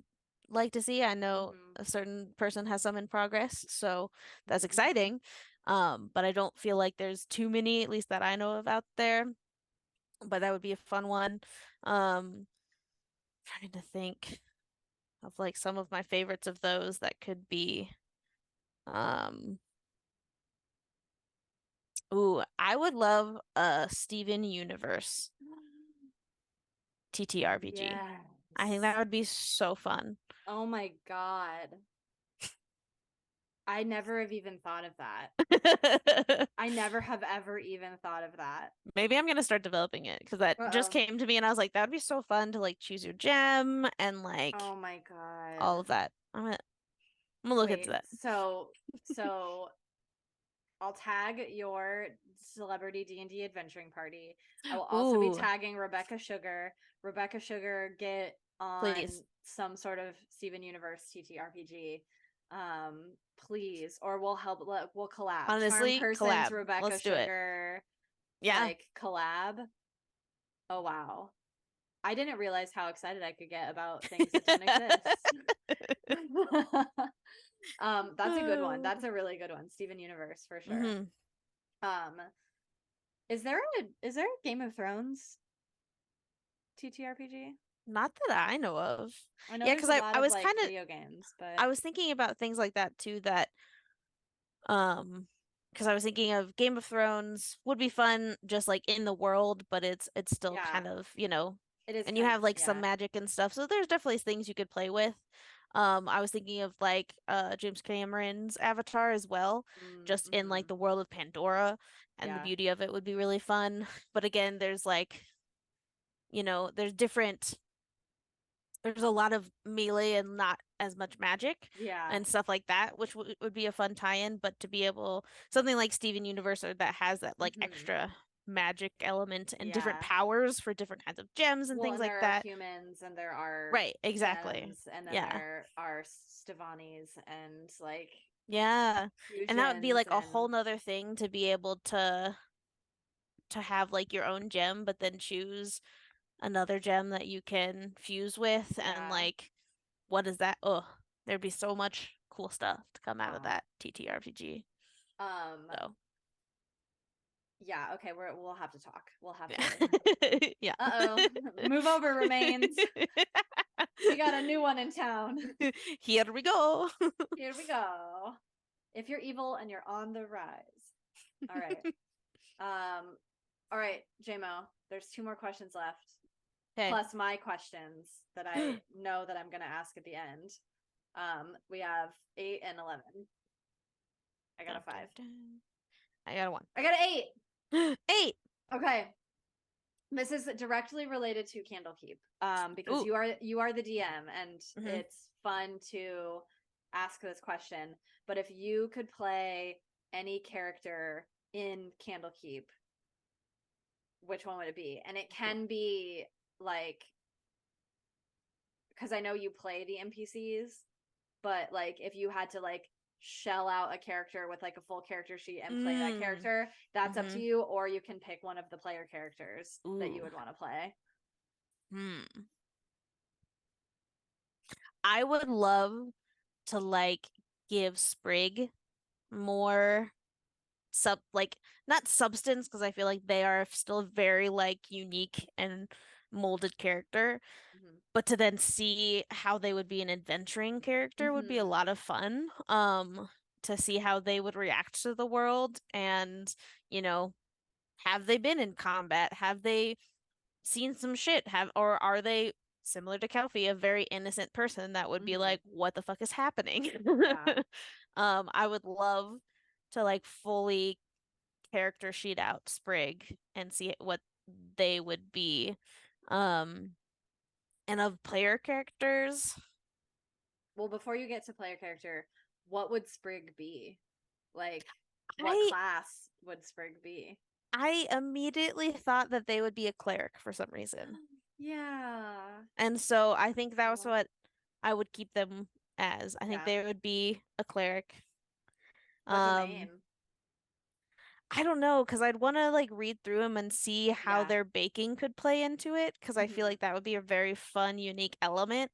like to see. I know Mm-hmm. a certain person has some in progress, so that's Mm-hmm. exciting. But I don't feel like there's too many, at least that I know of out there. But that would be a fun one. Trying to think of like some of my favorites of those that could be. Um, I would love a Steven Universe TTRPG. I think Yes. that would be so fun. Oh my God. I never have even thought of that. I never have ever even thought of that. Maybe I'm gonna start developing it because that just Uh-oh. came to me and I was like, that would be so fun to like choose your gem and like Oh my God. all of that. I'm gonna look into Wait, that. so I'll tag your celebrity D&D adventuring party. I will also be Ooh, tagging Rebecca Sugar. Rebecca Sugar, get on please. some sort of Steven Universe TTRPG. Please, or we'll collab. Charm Honestly, Persons, collab. Rebecca Let's do it. Sugar, Yeah. like collab. Oh wow. I didn't realize how excited I could get about things that don't exist. That's a good one. That's a really good one. Steven Universe for sure. hmm Um, is there a Game of Thrones TTRPG? Not that I know of. I know Yeah, there's because a I, lot I of was like kind of video games, I but was thinking about things like that too, that um because I was thinking of Game of Thrones would be fun just like in the world, but it's still yeah, kind of, it is and you kind of have like some yeah. magic and stuff. So there's definitely things you could play with. I was thinking of like James Cameron's Avatar as well, just in like Mm-hmm. the world of Pandora, and the Yeah, beauty of it would be really fun. But again, there's like, there's different there's a lot of melee and not as much magic yeah. and stuff like that, which would be a fun tie-in. But to be able something like Steven Universe or that has that like Mm-hmm. extra magic element and different Yeah. powers for different kinds of gems and Well, things and like there are that. humans and there are Right, exactly. gems and then Yeah. there are Stavanis and like Yeah. And that would be fusions like a whole and nother thing to be able to have like your own gem, but then choose another gem that you can fuse with and yeah. like what is that? Oh, there'd be so much cool stuff to come out of Wow. that TTRPG. Um So, Yeah, okay, we'll have to talk. We'll have to. Yeah. Uh-oh. Move over, remains. We got a new one in town. Here we go. Here we go. If you're evil and you're on the rise. All right. All right, JMO, there's 2 more questions left. Okay. Plus my questions that I know that I'm gonna ask at the end. We have 8 and 11. I got a 5. I got a 1. I got an 8. 8. Okay. This is directly related to Candlekeep, because Ooh. you are the DM, and Mhm. it's fun to ask this question. But if you could play any character in Candlekeep, which one would it be? And it can be like, because I know you play the NPCs, but like if you had to like shell out a character with like a full character sheet and play that character, that's up to you, or you can pick one of the player characters that you would want to play. I would love to like give Sprig more like not substance, because I feel like they are still a very like unique and molded character, but to then see how they would be an adventuring character would be a lot of fun. To see how they would react to the world, and have they been in combat? Have they seen some shit? Or are they similar to Kelpie, a very innocent person that would be like, what the fuck is happening? Yeah. I would love to like fully character sheet out Sprig and see what they would be. And of player characters, Well, before you get to player character, what would Sprig be? Like, what I class would Sprig be? I immediately thought that they would be a cleric for some reason. Yeah. And so I think that was what I would keep them as. I think Yeah. they would be a cleric. What Um, domain? I don't know, because I'd want to like read through them and see how Yeah. their baking could play into it, because I feel like that would be a very fun, unique element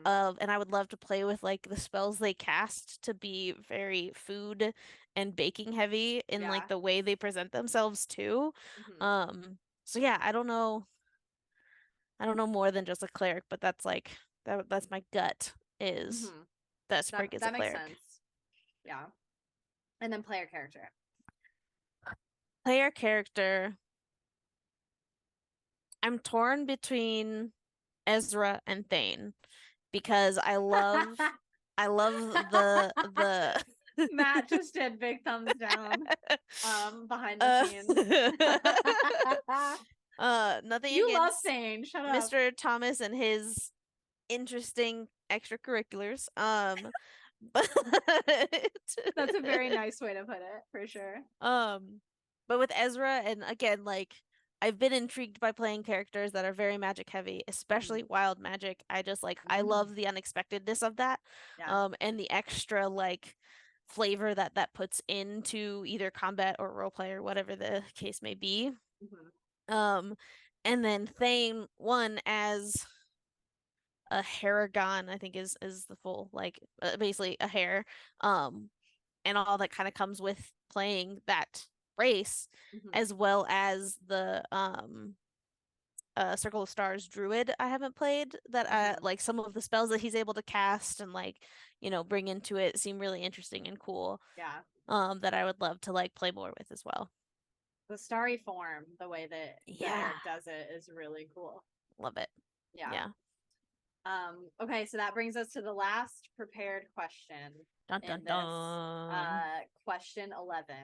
and I would love to play with like the spells they cast to be very food and baking heavy in Yeah. like the way they present themselves too. So yeah, I don't know more than just a cleric, but that's like that's my gut is that Sprig is a That makes cleric. sense. Yeah. And then player character. Player character, I'm torn between Ezra and Thane because I love the Matt just did big thumbs down behind the uh, scenes. Nothing You love against Thane, shut up. Mr. Thomas and his interesting extracurriculars. But That's a very nice way to put it, for sure. but with Ezra, and again, like I've been intrigued by playing characters that are very magic heavy, especially wild magic. I just like I love the unexpectedness of that. Yeah. And the extra like flavor that that puts into either combat or roleplay or whatever the case may be. Um, and then Thane one as a Haragon, I think is the full like basically a hare, and all that kind of comes with playing that race, as well as the Circle of Stars Druid I haven't played that like some of the spells that he's able to cast and like bring into it seem really interesting and cool. Yeah. That I would love to like play more with as well. The starry form, the way that Yeah, Eric does it is really cool. love it. Yeah. Yeah. Okay, so that brings us to the last prepared question Dun in dun this dun. question 11.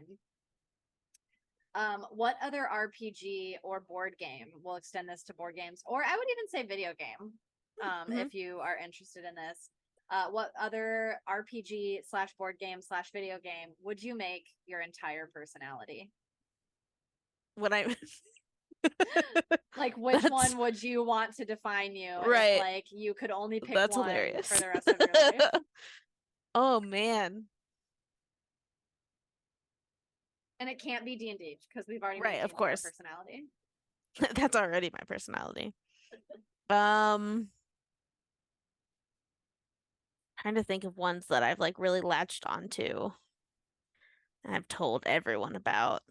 What other RPG or board game, we'll extend this to board games, or I would even say video game, if you are interested in this. What other RPG slash board game slash video game would you make your entire personality? When I Like, which That's one would you want to define you if right. like you could only pick That's one for hilarious. the rest of your life? Oh man. And it can't be D&D because we've already made Right, of D&D our course. personality. That's already my personality. Um, Trying to think of ones that I've like really latched onto and I've told everyone about.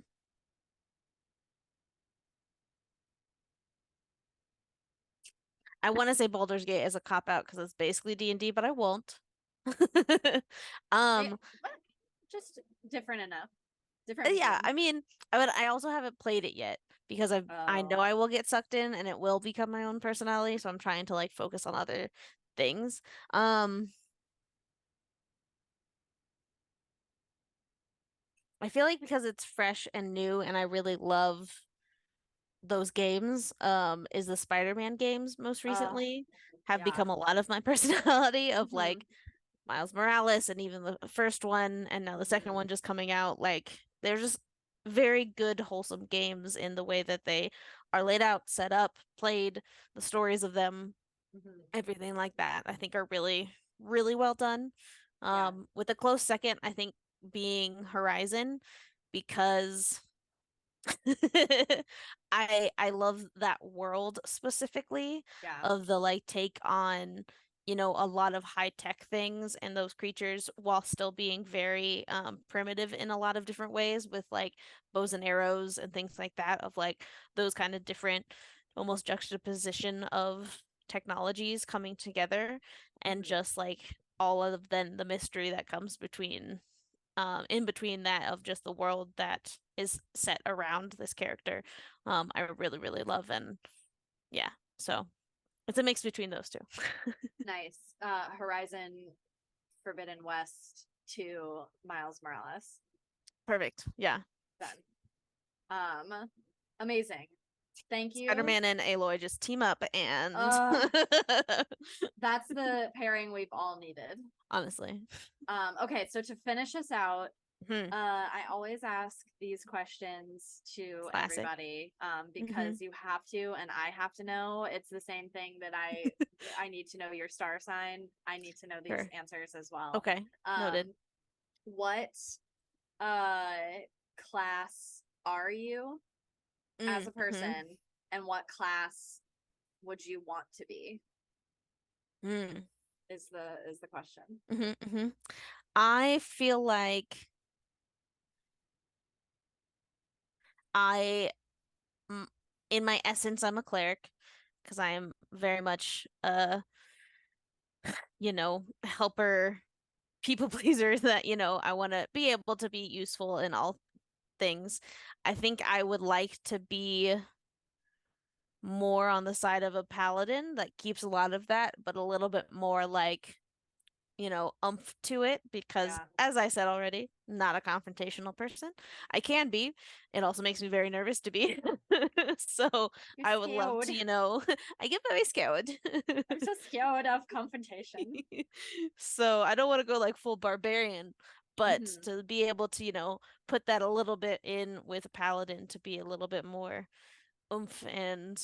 I want to say Baldur's Gate as a cop out because it's basically D&D, but I won't. It, um, but just different enough. Different yeah, medium. I mean, I also haven't played it yet because I know Oh, I will get sucked in and it will become my own personality, so I'm trying to like focus on other things. Um, I feel like because it's fresh and new and I really love those games, is the Spider-Man games most uh, recently have yeah. become a lot of my personality of Hmm. like Miles Morales and even the first one and now the second Hmm. one just coming out. Like they're just very good, wholesome games in the way that they are laid out, set up, played, the stories of them, Hmm. everything like that, I think are really, really well done. Yeah. With a close second, I think being Horizon because I love that world specifically Yeah. of the like take on, a lot of high tech things and those creatures while still being very primitive in a lot of different ways with like bows and arrows and things like that of like those kind of different almost juxtaposition of technologies coming together and Hmm. just like all of then the mystery that comes between in between that of just the world that is set around this character. I really, really love and yeah, so it's a mix between those two. Nice. Horizon Forbidden West to Miles Morales. Perfect. Yeah. Done. Amazing. Thank you. Spider-Man and Aloy just team up and Uh, that's the pairing we've all needed. honestly. Okay, so to finish us out, Hmm. I always ask these questions to Classic. everybody, Hmm. because you have to, and I have to know. It's the same thing that I need to know your star sign. I need to know these Sure. answers as well. Okay. Noted. What uh class are you as a Mm-hmm. person, and what class would you want to be? Mm. Is the question. Hmm. Hmm. I feel like I, mm, in my essence, I'm a cleric because I am very much helper people pleaser that, I want to be able to be useful in all things. I think I would like to be more on the side of a paladin that keeps a lot of that, but a little bit more like, umph to it because, Yeah, as I said already, not a confrontational person. I can be. It also makes me very nervous to be. So you're I would love scared. to, I get very scared. I'm so scared of confrontation. So I don't want to go like full barbarian, but Hmm. to be able to, put that a little bit in with a paladin to be a little bit more oomph and,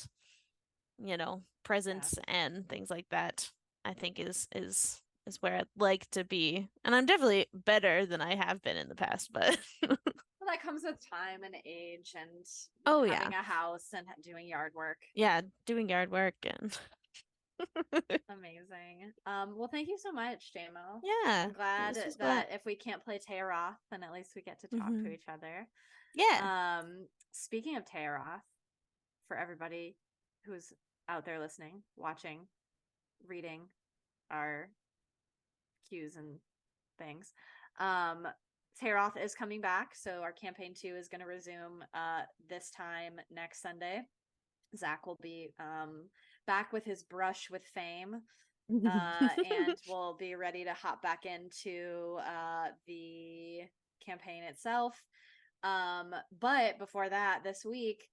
Yeah. presence and things like that, I think is where I'd like to be. And I'm definitely better than I have been in the past, but Well, that comes with time and age and oh yeah. having a house and doing yard work. Yeah, doing yard work and Amazing. Well, thank you so much, JMO. yeah, I'm glad this was fun. that if we can't play Tearoth, then at least we get to talk to Hmm. each other. Yeah. Speaking of Tearoth, for everybody who's out there listening, watching, reading our cues and things, um, Tearoth is coming back, so our campaign 2 is going to resume this time next Sunday. Zach will be back with his brush with fame, and we'll be ready to hop back into the campaign itself. But before that, this week,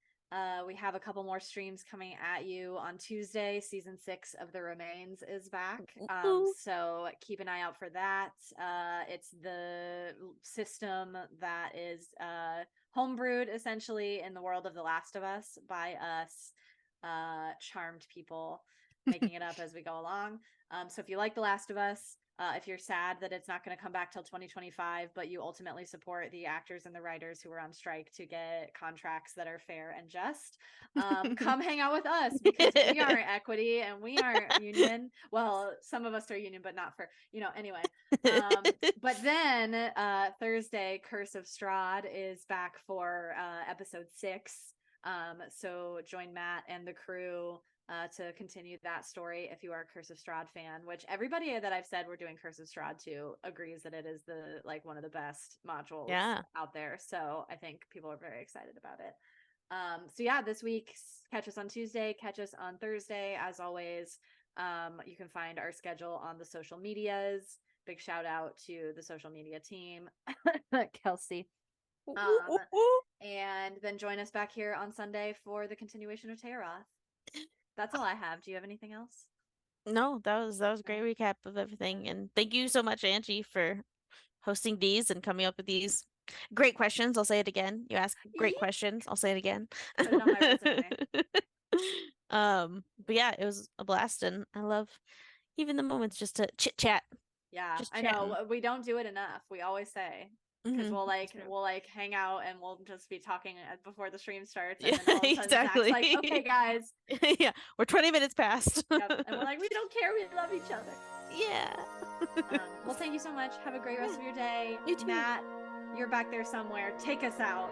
we have a couple more streams coming at you on Tuesday. Season 6 of The Remains is back. Ooh. So keep an eye out for that. It's the system that is homebrewed essentially in the world of The Last of Us by us charmed people making it up as we go along. So if you like The Last of Us, if you're sad that it's not going to come back till 2025, but you ultimately support the actors and the writers who are on strike to get contracts that are fair and just, come hang out with us because we aren't equity and we aren't union. Well, some of us are union, but not for, anyway. But then Thursday, Curse of Strahd is back for episode 6. So join Matt and the crew to continue that story if you are a Curse of Strahd fan, which everybody that I've said we're doing Curse of Strahd to agrees that it is the like one of the best modules out there. So I think people are very excited about it. So yeah, this week, catch us on Tuesday, catch us on Thursday. As always, you can find our schedule on the social medias. Big shout out to the social media team, Kelsey. And then join us back here on Sunday for the continuation of Teroth. That's all I have. Do you have anything else? No, that was a great recap of everything. And thank you so much, Angie, for hosting these and coming up with these great questions. I'll say it again. You ask great questions. I'll say it again. Put it on my resume. But yeah, it was a blast, and I love even the moments just to chit chat. Yeah, I know we don't do it enough. We always say, because we'll hang out and we'll just be talking before the stream starts, and then all of a sudden Zach's like, "Okay, guys, yeah, we're 20 minutes past." Yep. And we're like, "We don't care. We love each other." Yeah. Well, thank you so much. Have a great rest of your day. You too. Matt, you're back there somewhere. Take us out.